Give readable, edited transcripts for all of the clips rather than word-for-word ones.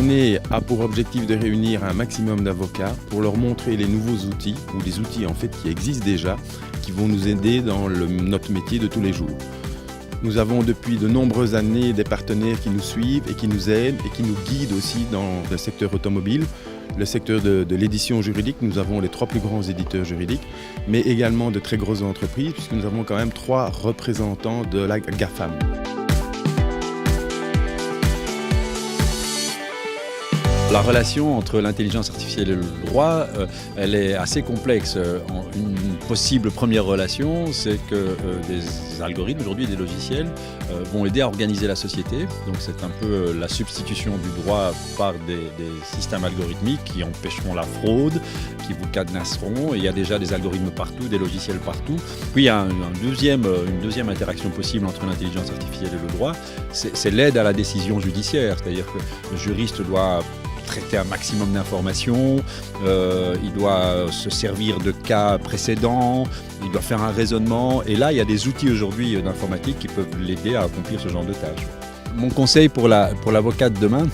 année a pour objectif de réunir un maximum d'avocats pour leur montrer les nouveaux outils, ou les outils en fait qui existent déjà, qui vont nous aider dans notre métier de tous les jours. Nous avons depuis de nombreuses années des partenaires qui nous suivent et qui nous aident et qui nous guident aussi dans le secteur automobile, le secteur de l'édition juridique. Nous avons les 3 plus grands éditeurs juridiques, mais également de très grosses entreprises, puisque nous avons quand même 3 représentants de la GAFAM. La relation entre l'intelligence artificielle et le droit, elle est assez complexe. Une possible première relation, c'est que des algorithmes, aujourd'hui des logiciels, vont aider à organiser la société. Donc c'est un peu la substitution du droit par des systèmes algorithmiques qui empêcheront la fraude, qui vous cadenasseront. Et il y a déjà des algorithmes partout, des logiciels partout. Puis il y a une deuxième interaction possible entre l'intelligence artificielle et le droit, c'est l'aide à la décision judiciaire. C'est-à-dire que le juriste doit traiter un maximum d'informations, il doit se servir de cas précédents, il doit faire un raisonnement. Et là, il y a des outils aujourd'hui d'informatique qui peuvent l'aider à accomplir ce genre de tâches. Mon conseil pour l'avocat de demain,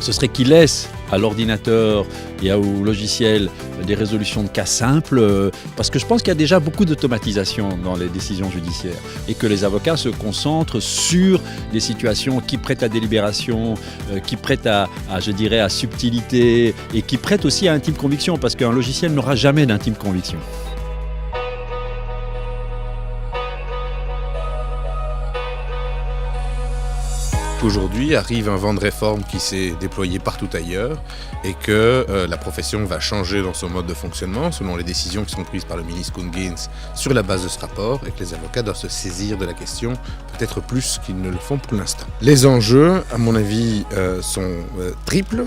ce serait qu'il laisse à l'ordinateur et au logiciel des résolutions de cas simples, parce que je pense qu'il y a déjà beaucoup d'automatisation dans les décisions judiciaires et que les avocats se concentrent sur des situations qui prêtent à délibération, qui prêtent à subtilité et qui prêtent aussi à intime conviction, parce qu'un logiciel n'aura jamais d'intime conviction. Aujourd'hui arrive un vent de réforme qui s'est déployé partout ailleurs et que la profession va changer dans son mode de fonctionnement selon les décisions qui sont prises par le ministre Koen-Geens sur la base de ce rapport, et que les avocats doivent se saisir de la question peut-être plus qu'ils ne le font pour l'instant. Les enjeux, à mon avis, sont triples.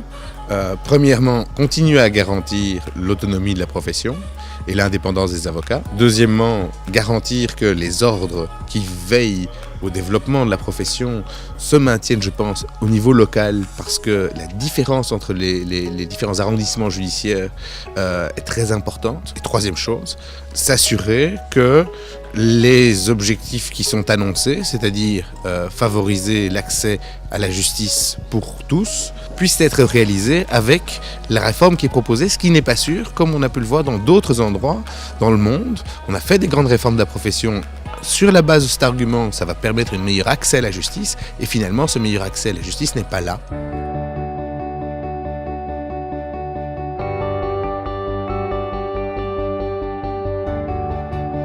Premièrement, continuer à garantir l'autonomie de la profession et l'indépendance des avocats. Deuxièmement, garantir que les ordres qui veillent au développement de la profession se maintiennent, je pense, au niveau local, parce que la différence entre les différents arrondissements judiciaires est très importante. Et troisième chose, s'assurer que les objectifs qui sont annoncés, c'est-à-dire favoriser l'accès à la justice pour tous, puissent être réalisés avec la réforme qui est proposée, ce qui n'est pas sûr, comme on a pu le voir dans d'autres endroits dans le monde. On a fait des grandes réformes de la profession. Sur la base de cet argument, ça va permettre un meilleur accès à la justice, et finalement, ce meilleur accès à la justice n'est pas là.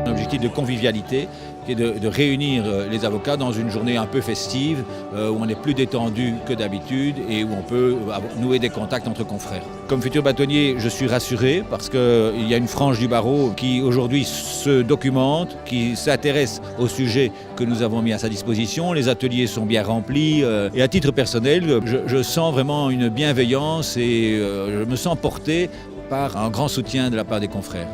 Un objectif de convivialité, qui est de réunir les avocats dans une journée un peu festive, où on est plus détendu que d'habitude et où on peut nouer des contacts entre confrères. Comme futur bâtonnier, je suis rassuré parce qu'il y a une frange du barreau qui aujourd'hui se documente, qui s'intéresse au sujet que nous avons mis à sa disposition. Les ateliers sont bien remplis et à titre personnel, je sens vraiment une bienveillance et je me sens porté par un grand soutien de la part des confrères.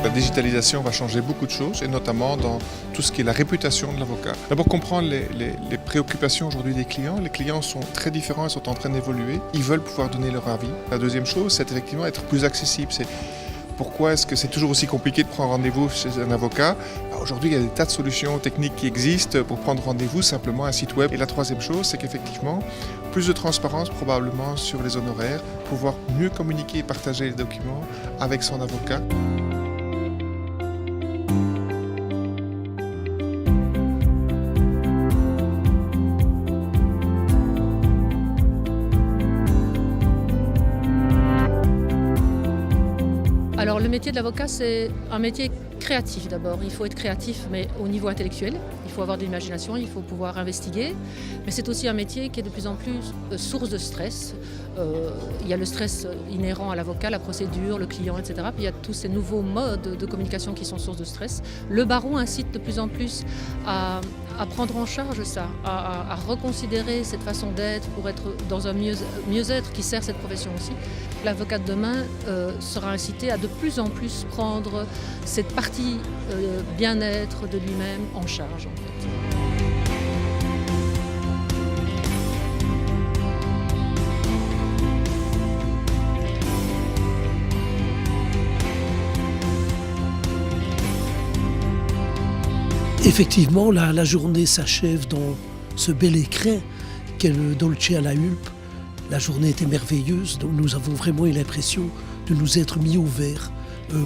La digitalisation va changer beaucoup de choses, et notamment dans tout ce qui est la réputation de l'avocat. D'abord, comprendre les préoccupations aujourd'hui des clients. Les clients sont très différents, ils sont en train d'évoluer. Ils veulent pouvoir donner leur avis. La deuxième chose, c'est effectivement être plus accessible. C'est pourquoi est-ce que c'est toujours aussi compliqué de prendre rendez-vous chez un avocat? Aujourd'hui, il y a des tas de solutions techniques qui existent pour prendre rendez-vous, simplement un site web. Et la troisième chose, c'est qu'effectivement, plus de transparence probablement sur les honoraires, pouvoir mieux communiquer et partager les documents avec son avocat. Alors le métier de l'avocat, c'est un métier créatif d'abord. Il faut être créatif, mais au niveau intellectuel. Il faut avoir de l'imagination, il faut pouvoir investiguer. Mais c'est aussi un métier qui est de plus en plus source de stress. Il y a le stress inhérent à l'avocat, la procédure, le client, etc. Puis il y a tous ces nouveaux modes de communication qui sont source de stress. Le barreau incite de plus en plus à prendre en charge ça, à reconsidérer cette façon d'être pour être dans un mieux-être qui sert cette profession aussi. L'avocat de demain sera incité à de plus en plus prendre cette partie bien-être de lui-même en charge, en fait. Effectivement, la journée s'achève dans ce bel écrin qu'est le Dolce alla Hulpe. La journée était merveilleuse, donc nous avons vraiment eu l'impression de nous être mis au vert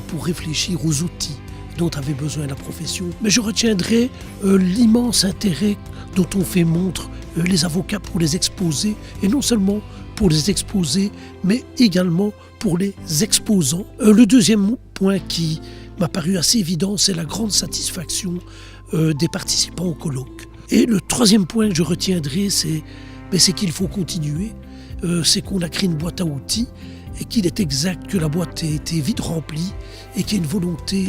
pour réfléchir aux outils dont avait besoin la profession. Mais je retiendrai l'immense intérêt dont ont fait montre les avocats pour les exposer, et non seulement pour les exposer, mais également pour les exposants. Le deuxième point qui m'a paru assez évident, c'est la grande satisfaction des participants au colloque. Et le troisième point que je retiendrai, c'est qu'il faut continuer. C'est qu'on a créé une boîte à outils et qu'il est exact que la boîte ait été vite remplie et qu'il y a une volonté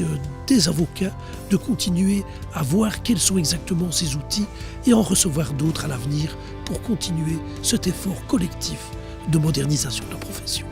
des avocats de continuer à voir quels sont exactement ces outils et en recevoir d'autres à l'avenir pour continuer cet effort collectif de modernisation de la profession.